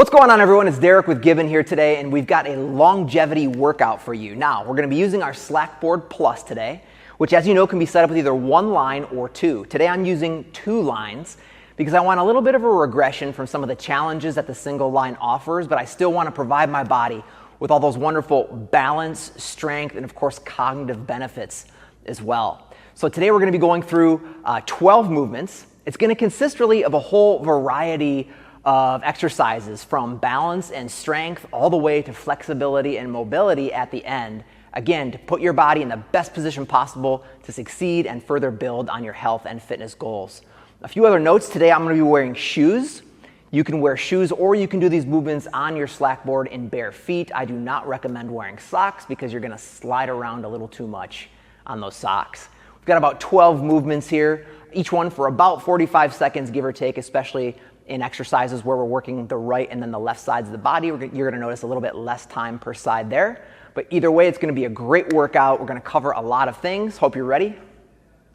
What's going on, everyone? It's Derek with GIBBON here today, and we've got a longevity workout for you. Now, we're going to be using our SlackBoard PLUS today, which, as you know, can be set up with either one line or two. Today I'm using 2 lines because I want a little bit of a regression from some of the challenges that the single line offers, but I still want to provide my body with all those wonderful balance, strength, and of course cognitive benefits as well. So today we're going to be going through 12 movements. It's going to consist really of a whole variety of exercises, from balance and strength all the way to flexibility and mobility at the end. Again, to put your body in the best position possible to succeed and further build on your health and fitness goals. A few other notes: today I'm going to be wearing shoes. You can wear shoes or you can do these movements on your SlackBoard in bare feet. I do not recommend wearing socks because you're going to slide around a little too much on those socks. We've got about 12 movements here, each one for about 45 seconds, give or take, especially in exercises where we're working the right and then the left sides of the body. You're going to notice a little bit less time per side there. But either way, it's going to be a great workout. We're going to cover a lot of things. Hope you're ready.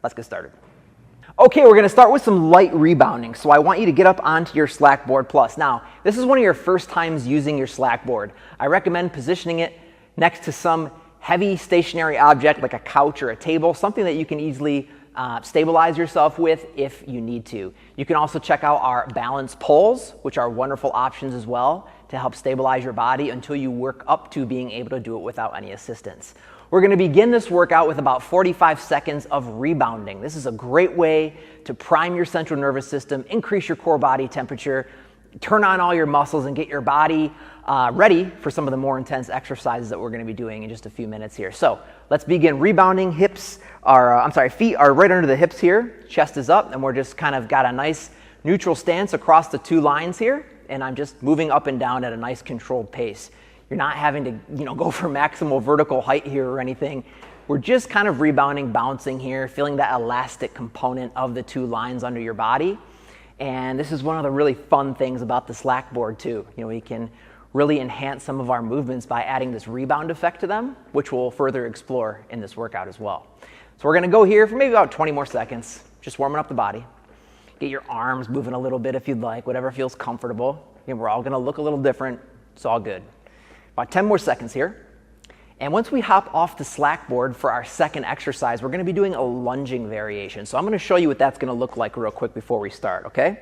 Let's get started. Okay, we're going to start with some light rebounding. So I want you to get up onto your SlackBoard PLUS. Now, this is one of your first times using your SlackBoard. I recommend positioning it next to some heavy stationary object like a couch or a table, something that you can easily stabilize yourself with if you need to. You can also check out our balance poles, which are wonderful options as well to help stabilize your body until you work up to being able to do it without any assistance. We're going to begin this workout with about 45 seconds of rebounding. This is a great way to prime your central nervous system, increase your core body temperature, turn on all your muscles, and get your body ready for some of the more intense exercises that we're going to be doing in just a few minutes here. So let's begin rebounding. Feet are right under the hips here. Chest is up, and we're just kind of got a nice neutral stance across the 2 lines here. And I'm just moving up and down at a nice controlled pace. You're not having to, go for maximal vertical height here or anything. We're just kind of rebounding, bouncing here, feeling that elastic component of the 2 lines under your body. And this is one of the really fun things about the SlackBoard too. We can really enhance some of our movements by adding this rebound effect to them, which we'll further explore in this workout as well. So we're going to go here for maybe about 20 more seconds, just warming up the body. Get your arms moving a little bit if you'd like, whatever feels comfortable. We're all going to look a little different. It's all good. About 10 more seconds here. And once we hop off the SlackBoard for our second exercise, we're going to be doing a lunging variation. So I'm going to show you what that's going to look like real quick before we start, okay?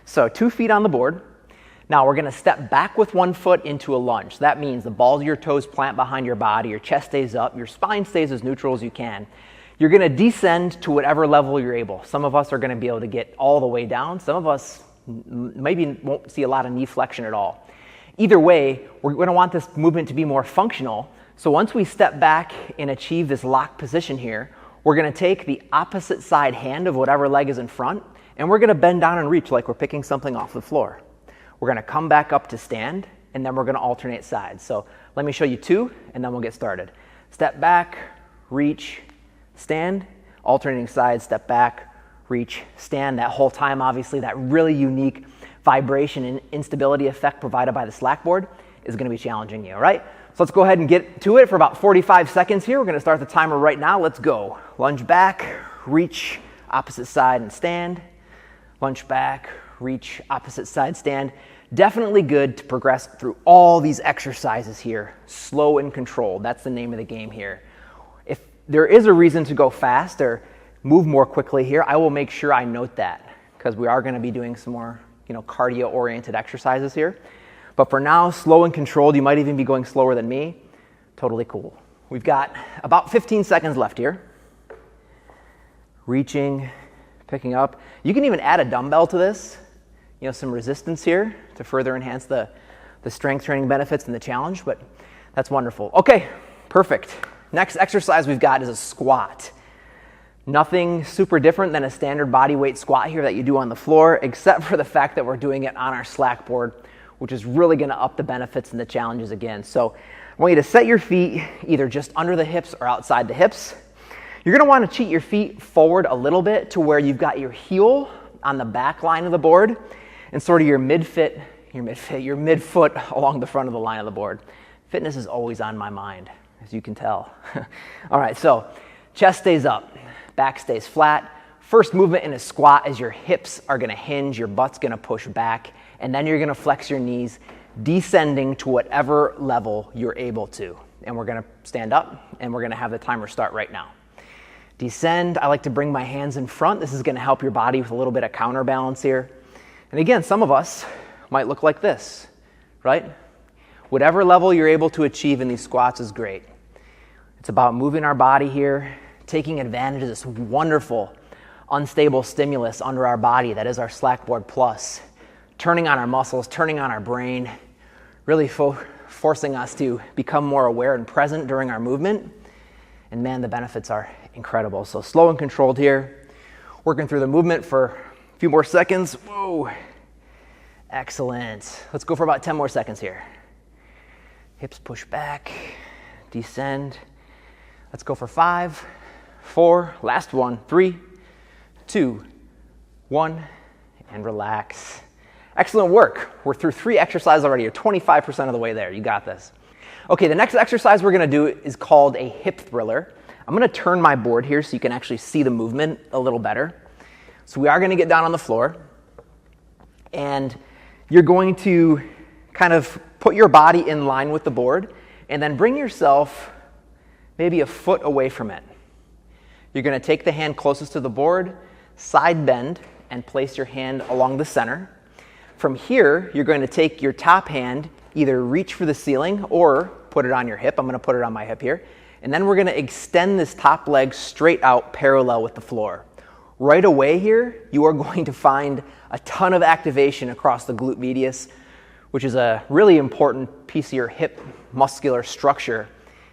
So 2 feet on the board. Now we're going to step back with 1 foot into a lunge. That means the balls of your toes plant behind your body, your chest stays up, your spine stays as neutral as you can. You're going to descend to whatever level you're able. Some of us are going to be able to get all the way down. Some of us maybe won't see a lot of knee flexion at all. Either way, we're going to want this movement to be more functional. So once we step back and achieve this locked position here, we're going to take the opposite side hand of whatever leg is in front, and we're going to bend down and reach like we're picking something off the floor. We're going to come back up to stand, and then we're going to alternate sides. So let me show you 2, and then we'll get started. Step back, reach, stand, alternating sides, step back, reach, stand. That whole time, obviously, that really unique vibration and instability effect provided by the SlackBoard is going to be challenging you, all right? So let's go ahead and get to it for about 45 seconds here. We're going to start the timer right now. Let's go. Lunge back, reach, opposite side and stand. Lunge back, reach, opposite side, stand. Definitely good to progress through all these exercises here. Slow and controlled. That's the name of the game here. If there is a reason to go fast or move more quickly here, I will make sure I note that, because we are going to be doing some more cardio-oriented exercises here. But for now, slow and controlled. You might even be going slower than me. Totally cool. We've got about 15 seconds left here. Reaching, picking up. You can even add a dumbbell to this, some resistance here to further enhance the strength training benefits and the challenge, but that's wonderful. Okay, perfect. Next exercise we've got is a squat. Nothing super different than a standard body weight squat here that you do on the floor, except for the fact that we're doing it on our SlackBoard, which is really going to up the benefits and the challenges again. So I want you to set your feet either just under the hips or outside the hips. You're going to want to cheat your feet forward a little bit to where you've got your heel on the back line of the board and sort of your midfoot along the front of the line of the board. Fitness is always on my mind, as you can tell. All right, so chest stays up, back stays flat. First movement in a squat is your hips are going to hinge, your butt's going to push back, and then you're going to flex your knees descending to whatever level you're able to. And we're gonna stand up and we're gonna have the timer start right now. Descend, I like to bring my hands in front. This is gonna help your body with a little bit of counterbalance here. And again, some of us might look like this, right? Whatever level you're able to achieve in these squats is great. It's about moving our body here, taking advantage of this wonderful, unstable stimulus under our body that is our SlackBoard PLUS, turning on our muscles, turning on our brain, really forcing us to become more aware and present during our movement. And man, the benefits are incredible. So slow and controlled here, working through the movement for a few more seconds. Whoa, excellent. Let's go for about 10 more seconds here. Hips push back, descend. Let's go for 5, 4, last one, 3, 2, 1, and relax. Excellent work. We're through 3 exercises already. You're 25% of the way there. You got this. Okay, the next exercise we're gonna do is called a hip thriller. I'm gonna turn my board here so you can actually see the movement a little better. So we are gonna get down on the floor, and you're going to kind of put your body in line with the board, and then bring yourself maybe a foot away from it. You're gonna take the hand closest to the board, side bend, and place your hand along the center. From here, you're going to take your top hand, either reach for the ceiling or put it on your hip. I'm gonna put it on my hip here. And then we're gonna extend this top leg straight out parallel with the floor. Right away here, you are going to find a ton of activation across the glute medius, which is a really important piece of your hip muscular structure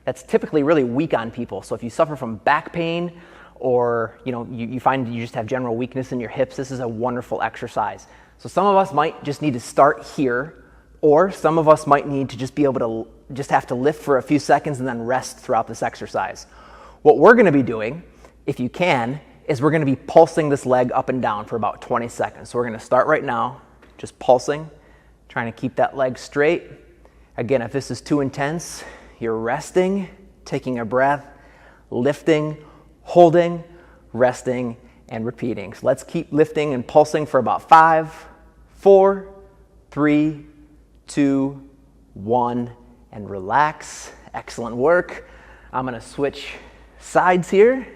that's typically really weak on people. So if you suffer from back pain, or you find you just have general weakness in your hips, this is a wonderful exercise. So some of us might just need to start here, or some of us might need to just be able to just have to lift for a few seconds and then rest throughout this exercise. What we're gonna be doing, if you can, is we're gonna be pulsing this leg up and down for about 20 seconds. So we're gonna start right now, just pulsing, trying to keep that leg straight. Again, if this is too intense, you're resting, taking a breath, lifting, holding, resting, and repeating. So let's keep lifting and pulsing for about 5, 4, 3, 2, 1, and relax. Excellent work. I'm gonna switch sides here.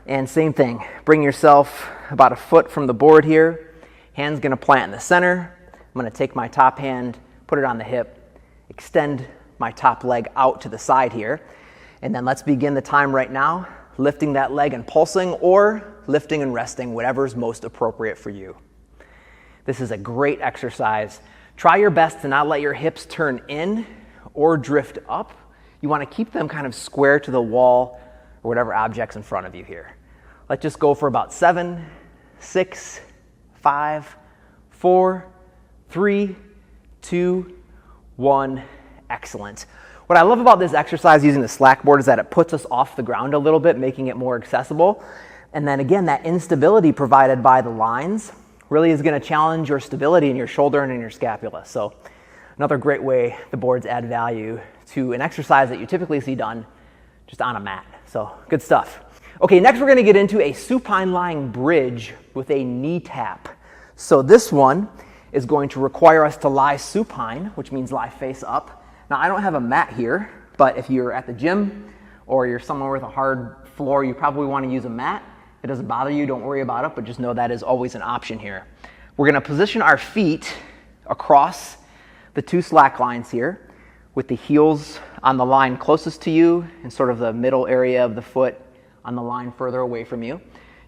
And same thing, bring yourself about a foot from the board here. Hand's gonna plant in the center. I'm gonna take my top hand, put it on the hip, extend my top leg out to the side here. And then let's begin the time right now, lifting that leg and pulsing, or lifting and resting, whatever's most appropriate for you. This is a great exercise. Try your best to not let your hips turn in or drift up. You want to keep them kind of square to the wall or whatever object's in front of you here. Let's just go for about 7, 6, 5, 4, 3, 2, 1. Excellent. What I love about this exercise using the SlackBoard is that it puts us off the ground a little bit, making it more accessible. And then again, that instability provided by the lines really is going to challenge your stability in your shoulder and in your scapula. So another great way the boards add value to an exercise that you typically see done just on a mat. So good stuff. Okay, next we're going to get into a supine lying bridge with a knee tap. So this one is going to require us to lie supine, which means lie face up. Now, I don't have a mat here, but if you're at the gym or you're somewhere with a hard floor, you probably want to use a mat. If it doesn't bother you, don't worry about it, but just know that is always an option here. We're going to position our feet across the 2 slack lines here with the heels on the line closest to you and sort of the middle area of the foot on the line further away from you.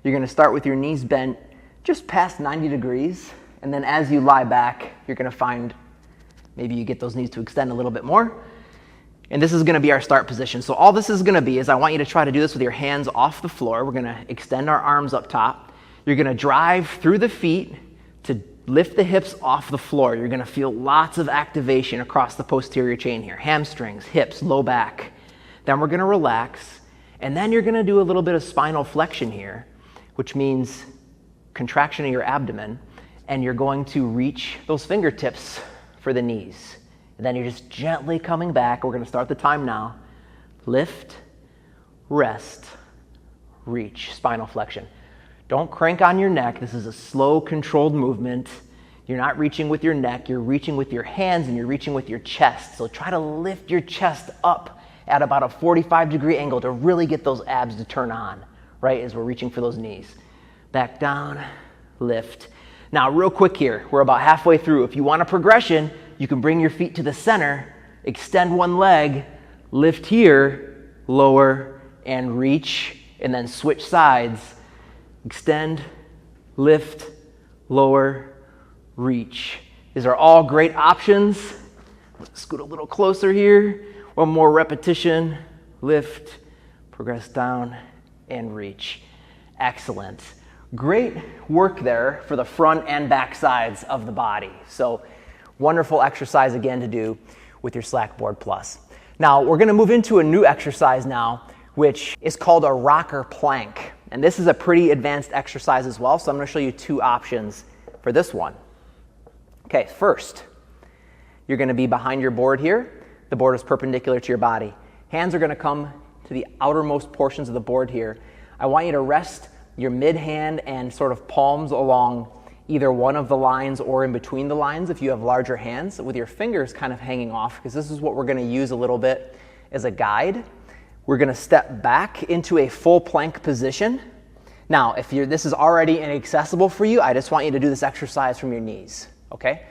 You're going to start with your knees bent just past 90 degrees, and then as you lie back, you're going to find maybe you get those knees to extend a little bit more. And this is gonna be our start position. So all this is gonna be is I want you to try to do this with your hands off the floor. We're gonna extend our arms up top. You're gonna drive through the feet to lift the hips off the floor. You're gonna feel lots of activation across the posterior chain here. Hamstrings, hips, low back. Then we're gonna relax. And then you're gonna do a little bit of spinal flexion here, which means contraction of your abdomen. And you're going to reach those fingertips for the knees. And then you're just gently coming back. We're gonna start the time now. Lift, rest, reach, spinal flexion. Don't crank on your neck. This is a slow, controlled movement. You're not reaching with your neck, you're reaching with your hands and you're reaching with your chest. So try to lift your chest up at about a 45-degree angle to really get those abs to turn on, right, as we're reaching for those knees. Back down, lift. Now, real quick here, we're about halfway through. If you want a progression, you can bring your feet to the center, extend one leg, lift here, lower, and reach, and then switch sides. Extend, lift, lower, reach. These are all great options. Let's scoot a little closer here. One more repetition. Lift, progress down, and reach. Excellent. Great work there for the front and back sides of the body. So wonderful exercise again to do with your SlackBoard Plus. Now we're going to move into a new exercise now, which is called a rocker plank. And this is a pretty advanced exercise as well, so I'm going to show you two options for this one. Okay, first, you're going to be behind your board here. The board is perpendicular to your body. Hands are going to come to the outermost portions of the board here. I want you to rest your mid-hand and sort of palms along either one of the lines or in between the lines if you have larger hands, with your fingers kind of hanging off, because this is what we're going to use a little bit as a guide. We're going to step back into a full plank position. Now, if this is already inaccessible for you, I just want you to do this exercise from your knees, okay?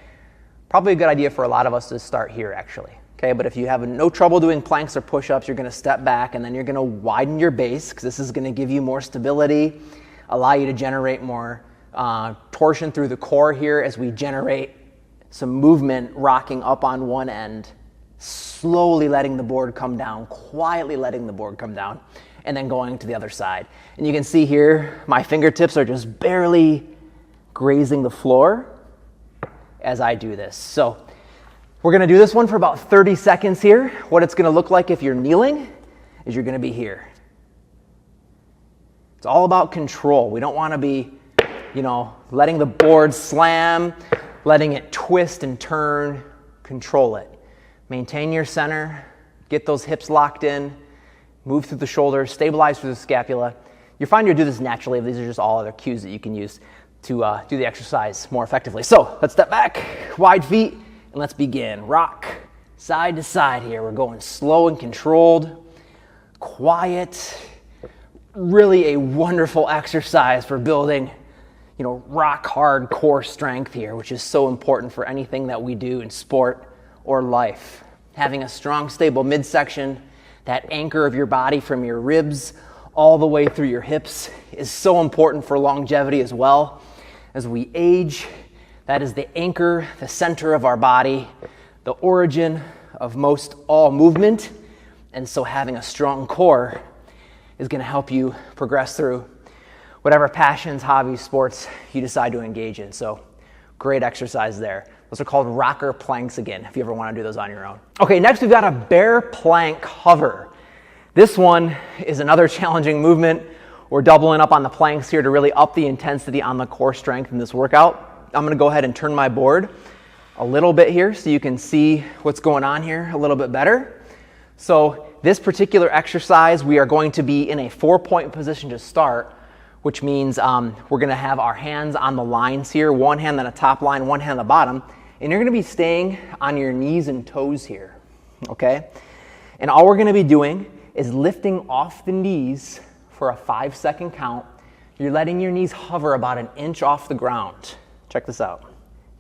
Probably a good idea for a lot of us to start here, actually. Okay, but if you have no trouble doing planks or push-ups, you're going to step back and then you're going to widen your base, because this is going to give you more stability, allow you to generate more torsion through the core here as we generate some movement rocking up on one end, slowly letting the board come down, quietly letting the board come down, and then going to the other side. And you can see here, my fingertips are just barely grazing the floor as I do this. So we're going to do this one for about 30 seconds here. What it's going to look like if you're kneeling is you're going to be here. It's all about control. We don't want to be, letting the board slam, letting it twist and turn. Control it. Maintain your center. Get those hips locked in. Move through the shoulders. Stabilize through the scapula. You'll find you'll do this naturally. These are just all other cues that you can use to do the exercise more effectively. So let's step back, wide feet. And let's begin. Rock side to side here. We're going slow and controlled, quiet. Really a wonderful exercise for building, rock hard core strength here, which is so important for anything that we do in sport or life. Having a strong, stable midsection, that anchor of your body from your ribs all the way through your hips is so important for longevity as well. As we age, that is the anchor, the center of our body, the origin of most all movement. And so having a strong core is going to help you progress through whatever passions, hobbies, sports you decide to engage in. So great exercise there. Those are called rocker planks again, if you ever want to do those on your own. Okay, next we've got a bear plank hover. This one is another challenging movement. We're doubling up on the planks here to really up the intensity on the core strength in this workout. I'm going to go ahead and turn my board a little bit here so you can see what's going on here a little bit better. So this particular exercise, we are going to be in a 4-point position to start, which means we're going to have our hands on the lines here, one hand on the top line, one hand on the bottom, and you're going to be staying on your knees and toes here, okay? And all we're going to be doing is lifting off the knees for a 5-second count. You're letting your knees hover about an inch off the ground. Check this out.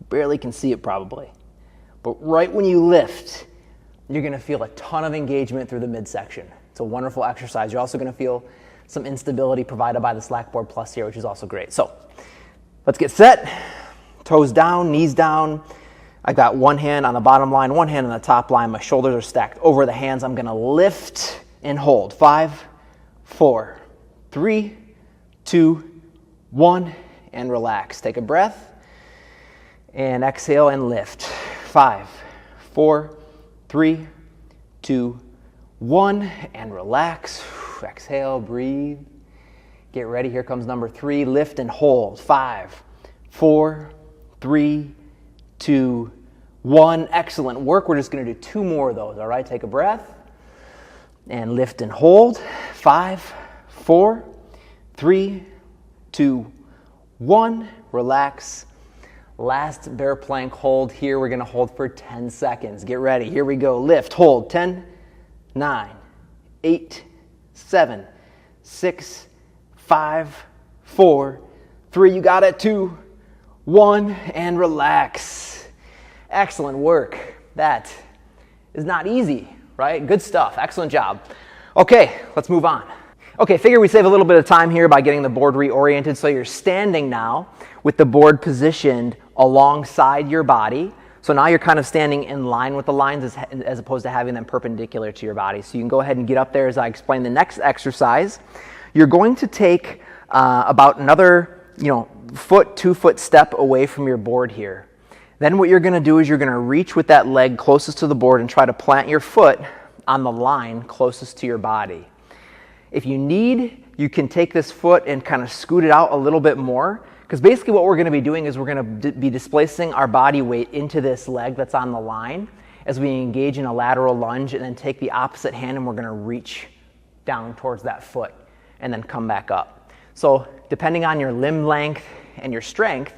You barely can see it probably. But right when you lift, you're going to feel a ton of engagement through the midsection. It's a wonderful exercise. You're also going to feel some instability provided by the SlackBoard Plus here, which is also great. So let's get set. Toes down, knees down. I've got one hand on the bottom line, one hand on the top line. My shoulders are stacked over the hands. I'm going to lift and hold. 5, 4, 3, 2, 1, and relax. Take a breath. And exhale and lift. 5, 4, 3, 2, 1, and relax. Exhale, breathe. Get ready. Here comes number 3. Lift and hold. 5, 4, 3, 2, 1. Excellent work. We're just going to do 2 more of those. All right. Take a breath and lift and hold. 5, 4, 3, 2, 1. Relax. Last bear plank hold here. We're gonna hold for 10 seconds. Get ready, here we go. Lift, hold, 10, 9, 8, 7, 6, 5, 4, 3, you got it, 2, 1, and relax. Excellent work. That is not easy, right? Good stuff, excellent job. Okay, let's move on. Okay, figure we save a little bit of time here by getting the board reoriented so you're standing now with the board positioned alongside your body. So now you're kind of standing in line with the lines as opposed to having them perpendicular to your body. So you can go ahead and get up there as I explain the next exercise. You're going to take about another, 2-foot step away from your board here. Then what you're going to do is you're going to reach with that leg closest to the board and try to plant your foot on the line closest to your body. If you need, you can take this foot and kind of scoot it out a little bit more, because basically what we're going to be doing is we're going to be displacing our body weight into this leg that's on the line as we engage in a lateral lunge, and then take the opposite hand and we're going to reach down towards that foot and then come back up. So depending on your limb length and your strength,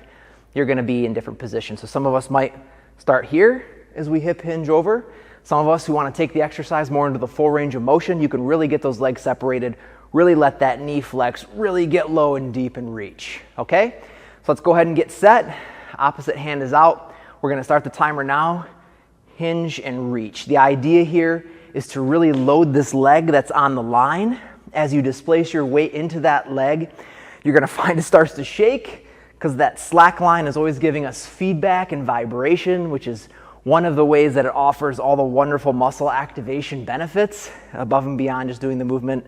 you're going to be in different positions. So some of us might start here as we hip hinge over. Some of us who want to take the exercise more into the full range of motion, you can really get those legs separated, really let that knee flex, really get low and deep and reach, okay? So let's go ahead and get set. Opposite hand is out. We're going to start the timer now. Hinge and reach. The idea here is to really load this leg that's on the line. As you displace your weight into that leg, you're going to find it starts to shake, because that slack line is always giving us feedback and vibration, which is one of the ways that it offers all the wonderful muscle activation benefits above and beyond just doing the movement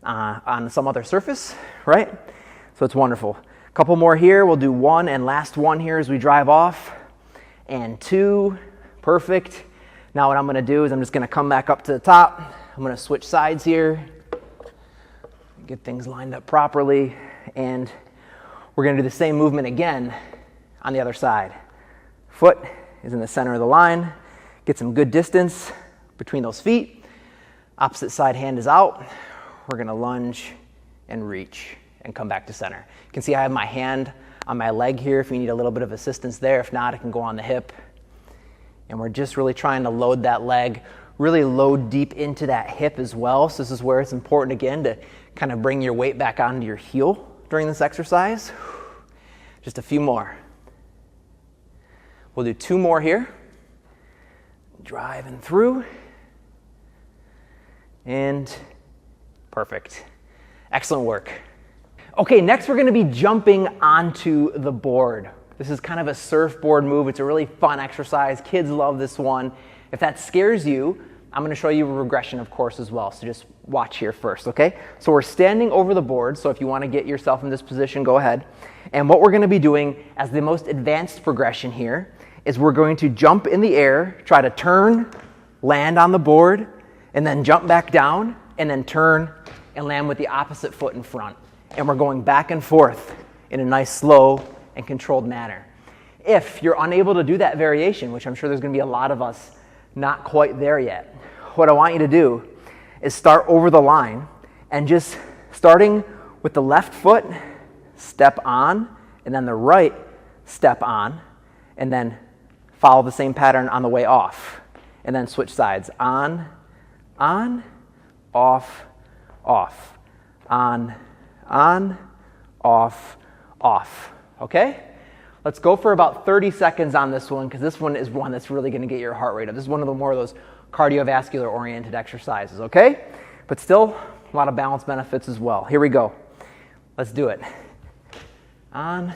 on some other surface, right? So it's wonderful. A couple more here. We'll do one and last one here as we drive off. And 2. Perfect. Now what I'm going to do is I'm just going to come back up to the top. I'm going to switch sides here, get things lined up properly, and we're going to do the same movement again on the other side. Foot is in the center of the line. Get some good distance between those feet. Opposite side hand is out. We're going to lunge and reach and come back to center. You can see I have my hand on my leg here if you need a little bit of assistance there. If not, it can go on the hip. And we're just really trying to load that leg, really load deep into that hip as well. So this is where it's important again to kind of bring your weight back onto your heel during this exercise. Just a few more. We'll do 2 more here. Driving through. And perfect. Excellent work. Okay, next we're going to be jumping onto the board. This is kind of a surfboard move. It's a really fun exercise. Kids love this one. If that scares you, I'm going to show you a regression, of course, as well. So just watch here first, okay? So we're standing over the board. So if you want to get yourself in this position, go ahead. And what we're going to be doing as the most advanced progression here is we're going to jump in the air, try to turn, land on the board, and then jump back down, and then turn and land with the opposite foot in front. And we're going back and forth in a nice, slow, and controlled manner. If you're unable to do that variation, which I'm sure there's going to be a lot of us not quite there yet, what I want you to do is start over the line and just starting with the left foot, step on, and then the right step on, and then follow the same pattern on the way off, and then switch sides. On, off, off, on, off, off. Okay? Let's go for about 30 seconds on this one, because this one is one that's really going to get your heart rate up. This is one of the more of those cardiovascular oriented exercises, okay? But still, a lot of balance benefits as well. Here we go. Let's do it. On,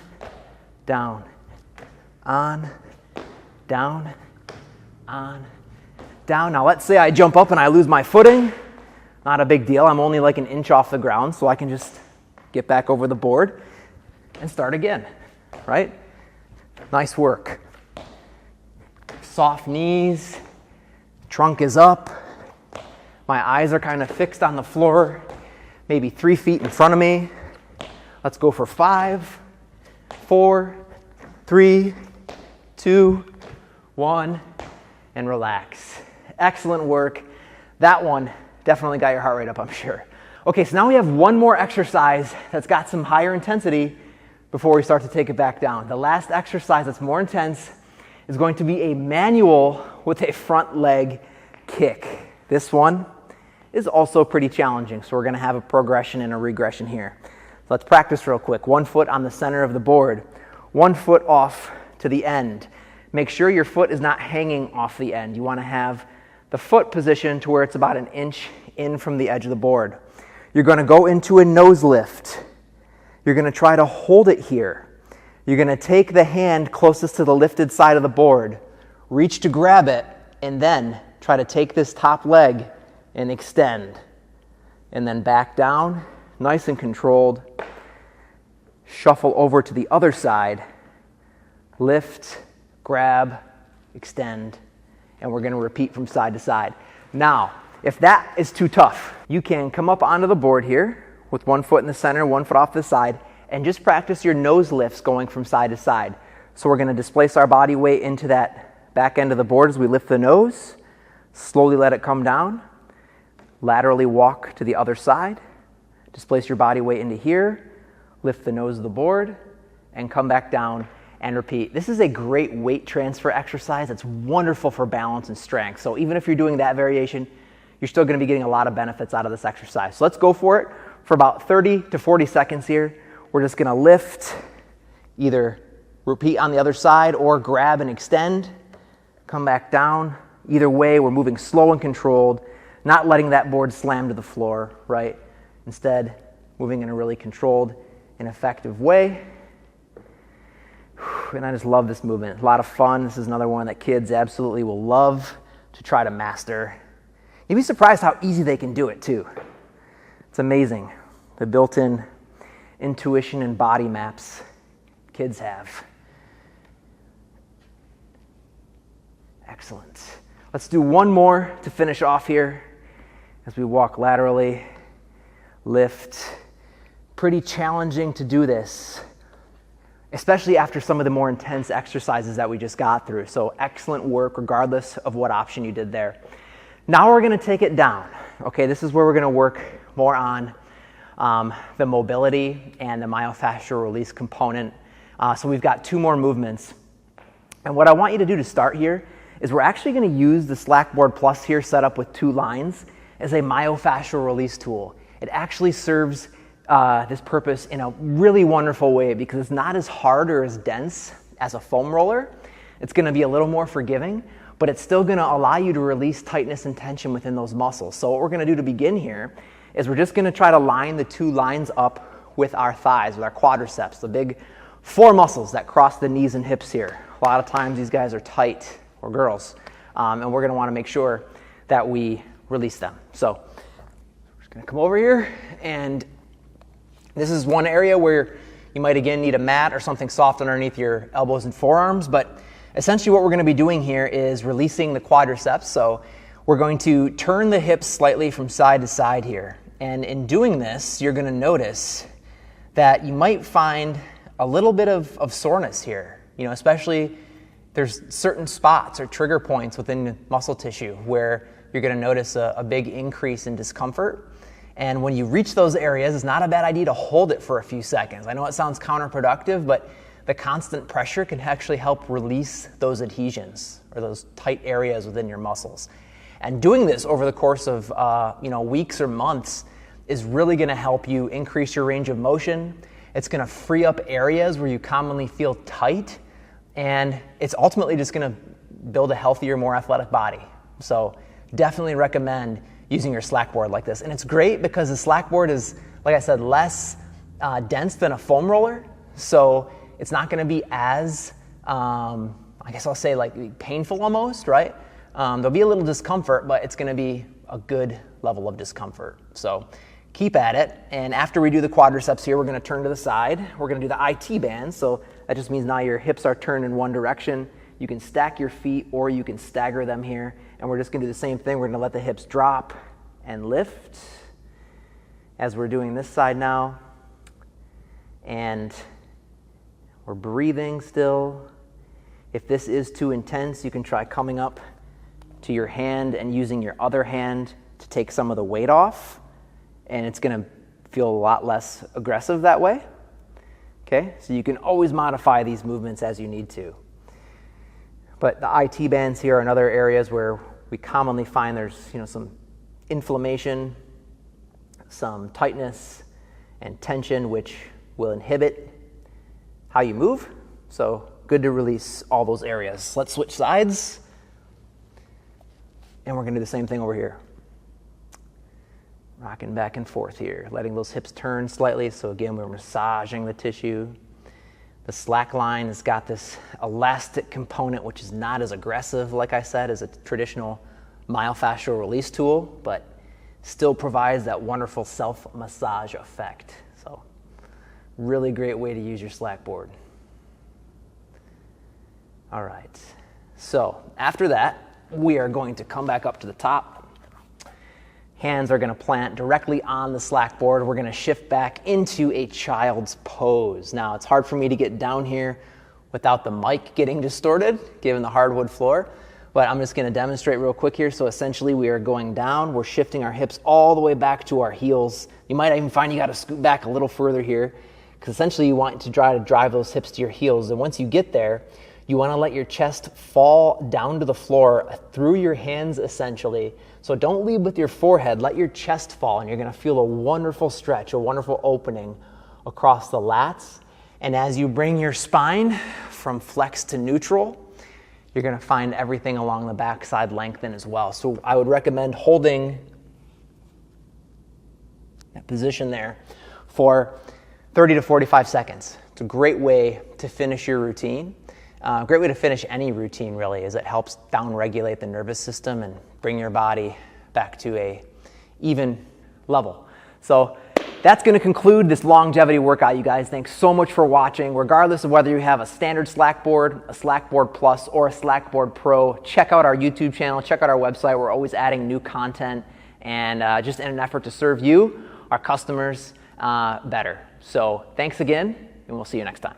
down, on, down, on, down. Now let's say I jump up and I lose my footing. Not a big deal. I'm only like an inch off the ground, so I can just get back over the board and start again, right? Nice work. Soft knees, trunk is up. My eyes are kind of fixed on the floor, maybe 3 feet in front of me. Let's go for 5, 4, 3, 2, 1, and relax. Excellent work. That one definitely got your heart rate up, I'm sure. Okay, so now we have one more exercise that's got some higher intensity, before we start to take it back down. The last exercise that's more intense is going to be a manual with a front leg kick. This one is also pretty challenging, so we're going to have a progression and a regression here. So let's practice real quick. 1 foot on the center of the board, 1 foot off to the end. Make sure your foot is not hanging off the end. You want to have the foot positioned to where it's about 1 inch in from the edge of the board. You're going to go into a nose lift. You're going to try to hold it here. You're going to take the hand closest to the lifted side of the board, reach to grab it, and then try to take this top leg and extend. And then back down, nice and controlled. Shuffle over to the other side, lift, grab, extend, and we're going to repeat from side to side. Now, if that is too tough, you can come up onto the board here with 1 foot in the center, 1 foot off the side, and just practice your nose lifts going from side to side. So we're going to displace our body weight into that back end of the board as we lift the nose, slowly let it come down, laterally walk to the other side, displace your body weight into here, lift the nose of the board, and come back down and repeat. This is a great weight transfer exercise. It's wonderful for balance and strength. So even if you're doing that variation, you're still going to be getting a lot of benefits out of this exercise. So let's go for it for about 30 to 40 seconds here. We're just going to lift, either repeat on the other side or grab and extend, come back down. Either way, we're moving slow and controlled, not letting that board slam to the floor, right? Instead, moving in a really controlled and effective way. And I just love this movement. A lot of fun. This is another one that kids absolutely will love to try to master. You'd be surprised how easy they can do it too. It's amazing, the built-in intuition and body maps kids have. Excellent. Let's do one more to finish off here as we walk laterally, lift. Pretty challenging to do this, especially after some of the more intense exercises that we just got through. So excellent work regardless of what option you did there. Now we're going to take it down. Okay, this is where we're going to work more on the mobility and the myofascial release component. So we've got 2 more movements. And what I want you to do to start here is we're actually going to use the SlackBoard PLUS here set up with 2 lines as a myofascial release tool. It actually serves this purpose in a really wonderful way because it's not as hard or as dense as a foam roller. It's going to be a little more forgiving, but it's still going to allow you to release tightness and tension within those muscles. So what we're going to do to begin here is we're just going to try to line the 2 lines up with our thighs, with our quadriceps, the big 4 muscles that cross the knees and hips here. A lot of times these guys are tight, or girls, and we're going to want to make sure that we release them. So we're just going to come over here, and this is one area where you might again need a mat or something soft underneath your elbows and forearms, but essentially what we're going to be doing here is releasing the quadriceps. So we're going to turn the hips slightly from side to side here. And in doing this, you're going to notice that you might find a little bit of soreness here, especially there's certain spots or trigger points within muscle tissue where you're going to notice a big increase in discomfort. And when you reach those areas, it's not a bad idea to hold it for a few seconds. I know it sounds counterproductive, but the constant pressure can actually help release those adhesions or those tight areas within your muscles. And doing this over the course of weeks or months is really going to help you increase your range of motion. It's going to free up areas where you commonly feel tight, and it's ultimately just going to build a healthier, more athletic body. So definitely recommend using your SlackBoard like this. And it's great because the SlackBoard is, like I said, less dense than a foam roller. So it's not going to be as, I guess I'll say like painful almost, right? There'll be a little discomfort, but it's going to be a good level of discomfort. So keep at it. And after we do the quadriceps here, we're going to turn to the side. We're going to do the IT band. So that just means now your hips are turned in one direction. You can stack your feet or you can stagger them here. And we're just going to do the same thing. We're going to let the hips drop and lift as we're doing this side now. And we're breathing still. If this is too intense, you can try coming up to your hand and using your other hand to take some of the weight off. And it's going to feel a lot less aggressive that way. Okay, so you can always modify these movements as you need to. But the IT bands here are in other areas where we commonly find there's some inflammation, some tightness and tension, which will inhibit how you move. So good to release all those areas. Let's switch sides. And we're going to do the same thing over here. Rocking back and forth here, letting those hips turn slightly. So again, we're massaging the tissue. The slack line has got this elastic component, which is not as aggressive, like I said, as a traditional myofascial release tool, but still provides that wonderful self-massage effect. So really great way to use your SlackBoard. All right, so after that, we are going to come back up to the top. Hands are going to plant directly on the SlackBoard. We're going to shift back into a child's pose. Now, it's hard for me to get down here without the mic getting distorted, given the hardwood floor, but I'm just going to demonstrate real quick here. So essentially, we are going down. We're shifting our hips all the way back to our heels. You might even find you got to scoot back a little further here, because essentially you want to try to drive those hips to your heels. And once you get there, you want to let your chest fall down to the floor through your hands, essentially. So don't lead with your forehead, let your chest fall, and you're going to feel a wonderful stretch, a wonderful opening across the lats. And as you bring your spine from flex to neutral, you're going to find everything along the backside lengthen as well. So I would recommend holding that position there for 30 to 45 seconds. It's a great way to finish your routine. Great way to finish any routine, really, is it helps down-regulate the nervous system and bring your body back to a even level. So that's going to conclude this longevity workout, you guys. Thanks so much for watching. Regardless of whether you have a standard SlackBoard, a SlackBoard Plus, or a SlackBoard Pro, check out our YouTube channel, check out our website. We're always adding new content, and just in an effort to serve you, our customers, better. So thanks again, and we'll see you next time.